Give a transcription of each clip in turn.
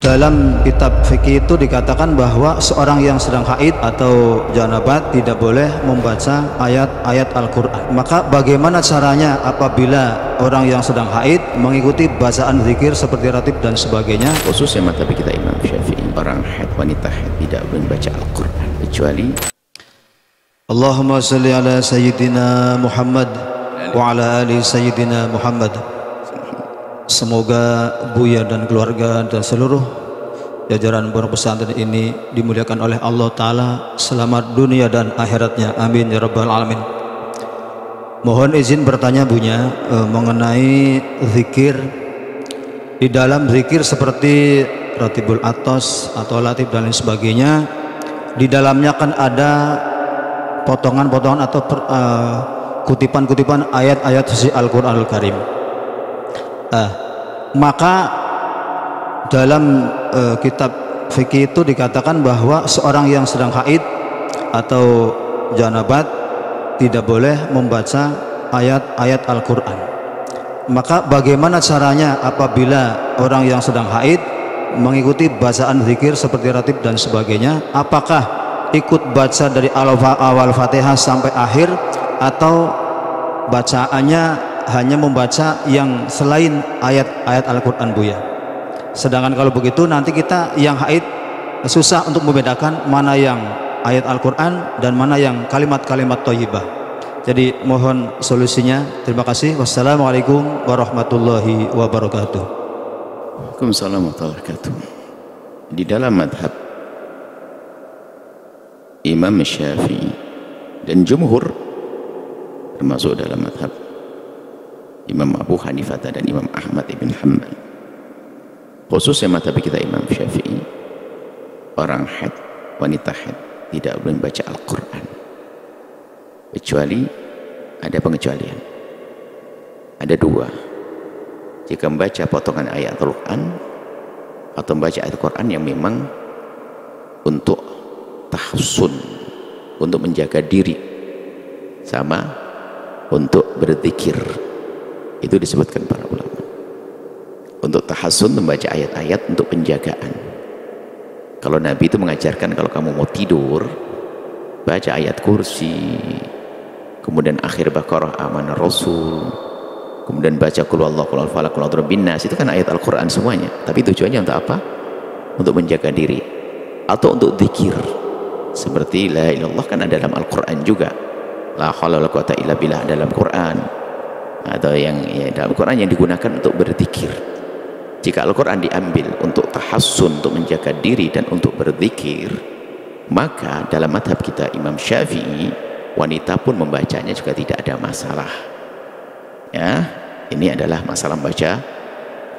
Dalam kitab fikih itu dikatakan bahwa seorang yang sedang haid atau janabat tidak boleh membaca ayat-ayat Al-Quran. Maka bagaimana caranya apabila orang yang sedang haid mengikuti bacaan zikir seperti ratib dan sebagainya? Khususnya mazhab kita Imam Syafi'i, orang haid, wanita haid tidak boleh membaca Al-Quran kecuali Allahumma salli ala Sayyidina Muhammad wa ala ali Sayyidina Muhammad. Semoga Buya dan keluarga dan seluruh jajaran pondok pesantren ini dimuliakan oleh Allah Ta'ala selamat dunia dan akhiratnya, amin ya rabbal alamin. Mohon izin bertanya Buya mengenai zikir. Di dalam zikir seperti Ratibul Atos atau Latif dan lain sebagainya, di dalamnya kan ada potongan-potongan atau kutipan-kutipan ayat-ayat suci Al-Quranul Karim. Maka dalam kitab fikih itu dikatakan bahwa seorang yang sedang haid atau janabat tidak boleh membaca ayat-ayat Al-Quran. Maka bagaimana caranya apabila orang yang sedang haid mengikuti bacaan zikir seperti ratib dan sebagainya? Apakah ikut baca dari awal Fatihah sampai akhir, atau bacaannya hanya membaca yang selain ayat-ayat Al-Quran Buya? Sedangkan kalau begitu nanti kita yang haid susah untuk membedakan mana yang ayat Al-Quran dan mana yang kalimat-kalimat thayyibah. Jadi mohon solusinya. Terima kasih. Wassalamualaikum warahmatullahi wabarakatuh. Waalaikumsalam warahmatullahi wabarakatuh. Di dalam madhab Imam Syafi'i dan jumhur, termasuk dalam madhab Imam Abu Hanifah dan Imam Ahmad ibn Hanbal, khususnya madhab kita Imam Syafi'i, orang haid, wanita haid tidak boleh membaca Al-Quran kecuali ada pengecualian. Ada dua: jika membaca potongan ayat Al-Quran atau membaca ayat Al-Quran yang memang untuk tahsun, untuk menjaga diri, sama untuk berzikir. Itu disebutkan para ulama. Untuk tahassun membaca ayat-ayat untuk penjagaan. Kalau Nabi itu mengajarkan kalau kamu mau tidur baca ayat kursi, kemudian akhir Baqarah, Amanah Rasul, kemudian baca qul huwallahu qul falaq qul a'udzu birabbin nas. Itu kan ayat Al-Quran semuanya, tapi tujuannya untuk apa? Untuk menjaga diri atau untuk zikir. Seperti la ilaha illallah kan ada dalam Al-Quran juga, la haula wala quwata illa billah dalam Quran, atau yang dalam Quran yang digunakan untuk berzikir. Jika Al-Quran diambil untuk tahassun, untuk menjaga diri dan untuk berzikir, maka dalam madhab kita Imam Syafi'i, wanita pun membacanya juga tidak ada masalah. Ya, ini adalah masalah membaca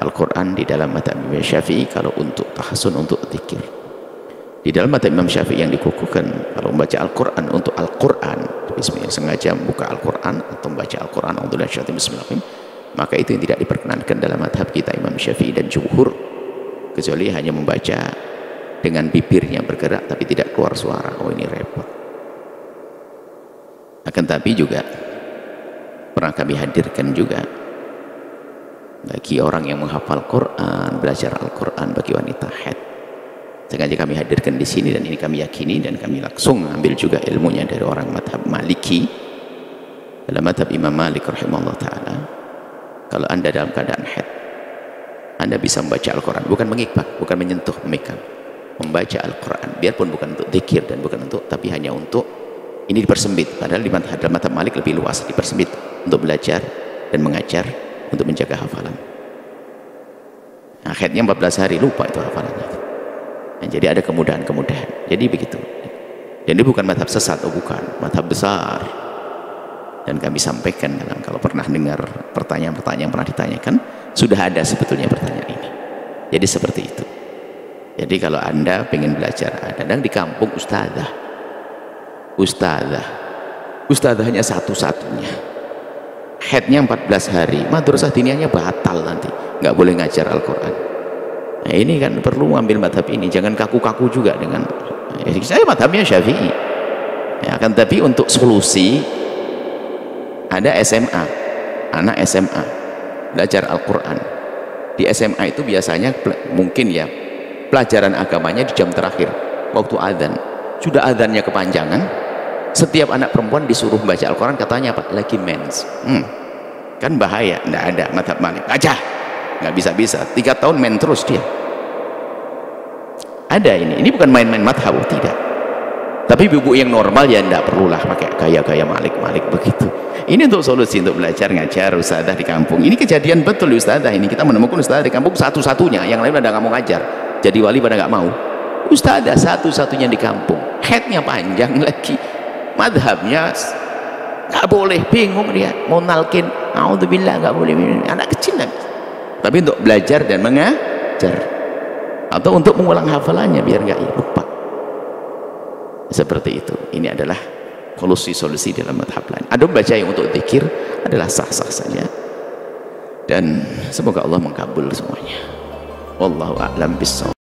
Al-Quran di dalam madhab Imam Syafi'i kalau untuk tahassun, untuk zikir. Di dalam madhab Imam Syafi'i yang dikukuhkan kalau membaca Al-Quran untuk Al-Quran, bismillah, sengaja membuka Al-Quran atau membaca Al-Quran untuk bismillahirrahmanirrahim, maka itu yang tidak diperkenankan dalam madhab kita Imam Syafi'i dan jumhur, kecuali hanya membaca dengan bibirnya bergerak tapi tidak keluar suara. Oh, ini repot. Akan tapi juga pernah kami hadirkan juga bagi orang yang menghafal Quran, belajar Al-Quran bagi wanita haid. Sengaja kami hadirkan di sini, dan ini kami yakini dan kami langsung ambil juga ilmunya dari orang madhab Maliki. Dalam madhab Imam Malik rahimahullah ta'ala, kalau anda dalam keadaan haid, anda bisa membaca Al-Quran, bukan mengikat, bukan menyentuh, memegang, membaca Al-Quran, biarpun bukan untuk zikir dan bukan untuk, tapi hanya untuk, ini dipersempit. Padahal di dalam madhab Malik lebih luas, dipersempit untuk belajar dan mengajar, untuk menjaga hafalan. Nah, haidnya 14 hari, lupa itu hafalannya. Nah, jadi ada kemudahan-kemudahan. Jadi begitu. Dan ini bukan madhab sesat, oh bukan, madhab besar. Dan kami sampaikan dalam, kalau pernah dengar pertanyaan-pertanyaan yang pernah ditanyakan, sudah ada sebetulnya pertanyaan ini. Jadi seperti itu. Jadi kalau anda pengen belajar, kadang di kampung ustadzah hanya satu-satunya, haidnya 14 hari, madrasah diniyahnya batal, nanti nggak boleh ngajar Al-Quran. Nah, ini kan perlu ambil madhab ini, jangan kaku-kaku juga dengan saya madhabnya Syafi'i. Ya, akan tapi untuk solusi ada SMA, anak SMA belajar Al-Quran. Di SMA itu biasanya mungkin ya pelajaran agamanya di jam terakhir waktu adzan. Sudah adzannya kepanjangan, setiap anak perempuan disuruh baca Al-Quran, katanya apa? Lagi mens. Kan bahaya. Nggak ada mazhab Malik, aja nggak bisa-bisa 3 tahun men terus dia. Ada ini bukan main-main madhab, tidak. Tapi ibu yang normal ya enggak perlulah pakai gaya-gaya Malik begitu. Ini untuk solusi untuk belajar ngajar ustadzah di kampung. Ini kejadian betul ustadzah ini. Kita menemukan ustadzah di kampung satu-satunya, yang lain pada nggak mau ngajar. Jadi wali pada nggak mau. Ustadzah satu-satunya di kampung. Headnya panjang lagi. Madhabnya nggak boleh, bingung dia. Mau nalkin, a'udzubillah nggak boleh. Anak kecil lagi. Tapi untuk belajar dan mengajar. Atau untuk mengulang hafalannya biar nggak lupa. Seperti itu. Ini adalah solusi dalam madhab lain. Ada baca yang untuk zikir adalah sah-sah saja, dan semoga Allah mengkabul semuanya. Wallahu a'lam bishawab.